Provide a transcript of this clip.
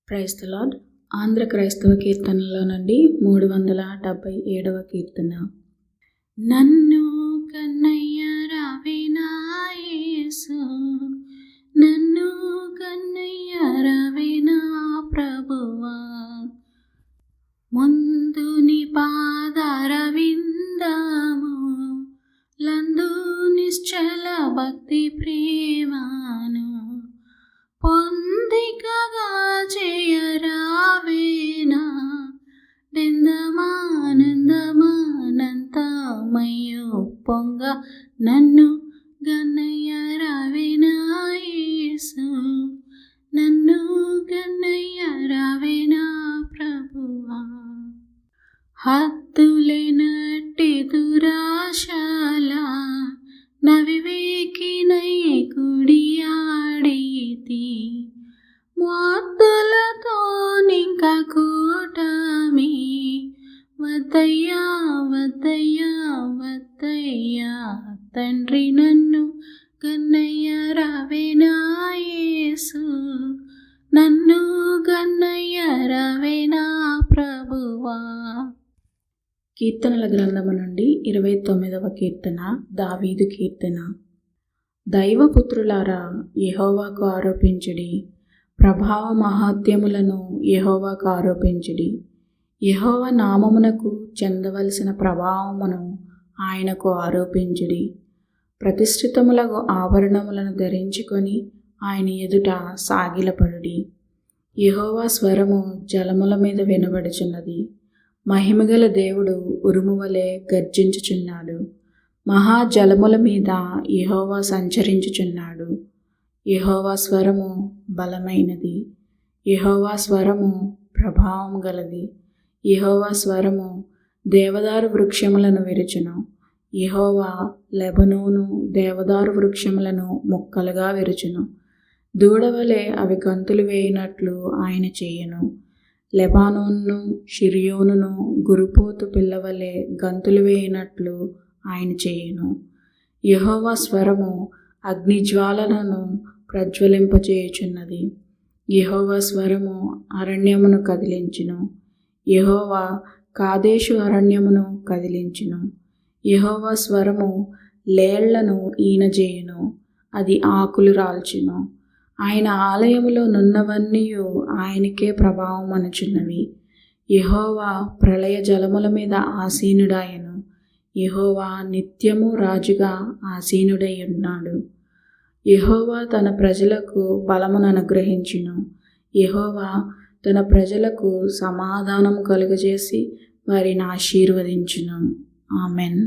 Praise the lord. Andhra క్రైస్తవ కీర్తనలో నుండి 377వ కీర్తన. నన్ను కన్నయ్య రావినా యేసు, నన్ను కన్నయ్య రావినా ప్రభువా, ముందు నీ పాదార విందాము లందు నిశ్చల భక్తి ప్రేమాను పొందికగా చేయరావేనా నిందమానందమానంతమయ్యో పొంగ నన్ను గన్నయ్య రావినా యేసు, నన్ను గన్నయ్య రావినా ప్రభువా. హద్దులేనట్టి దురాశల నవివేకినై కుడియాడితి, మొద్దులతో నింక కూటమి వద్దయ్యా వద్దయ్యా వద్దయ్యా తండ్రి, నన్ను గన్నయ్య రావినా యేసు, నన్ను గన్నయ్య రావినా ప్రభువా. కీర్తనల గ్రంథము నుండి 29వ కీర్తన. దావీదు కీర్తన. దైవపుత్రులారా, యెహోవాకు ఆరోపించుడి, ప్రభావ మహాత్యములను యెహోవాకు ఆరోపించుడి. యెహోవా నామమునకు చెందవలసిన ప్రభావమును ఆయనకు ఆరోపించుడి. ప్రతిష్ఠితములకు ఆభరణములను ధరించుకొని ఆయన ఎదుట సాగిలపడుడి. యెహోవా స్వరము జలముల మీద వినబడుచున్నది, మహిమగల దేవుడు ఉరుము వలె గర్జించుచున్నాడు. మహాజలముల మీద యెహోవా సంచరించుచున్నాడు. యెహోవా స్వరము బలమైనది, యెహోవా స్వరము ప్రభావం గలది. యెహోవా స్వరము దేవదారు వృక్షములను విరుచును. యెహోవా లెబనోను దేవదారు వృక్షములను ముక్కలుగా విరుచును. దూడవలే అవి గంతులు వేయినట్లు ఆయన చేయును. లెబానోను షిరియోనును గురుపోతు పిల్లవలే గంతులు వేయినట్లు ఆయన చేయును. యెహోవా స్వరము అగ్నిజ్వాలలను ప్రజ్వలింపచేయుచున్నది. యెహోవా స్వరము అరణ్యమును కదిలించును. యెహోవా కాదేశు అరణ్యమును కదిలించును. యెహోవా స్వరము లేళ్లను ఈనజేయును, అది ఆకులు రాల్చును. ఆయన ఆలయములో నున్నవన్నీయు ఆయనకే ప్రభావం అనుచున్నవి. యెహోవా ప్రళయ జలముల మీద ఆసీనుడాయను. యెహోవా నిత్యము రాజుగా ఆసీనుడై ఉన్నాడు. యెహోవా తన ప్రజలకు బలమును అనుగ్రహించును. యెహోవా తన ప్రజలకు సమాధానము కలుగజేసి వారిని ఆశీర్వదించును. ఆమెన్.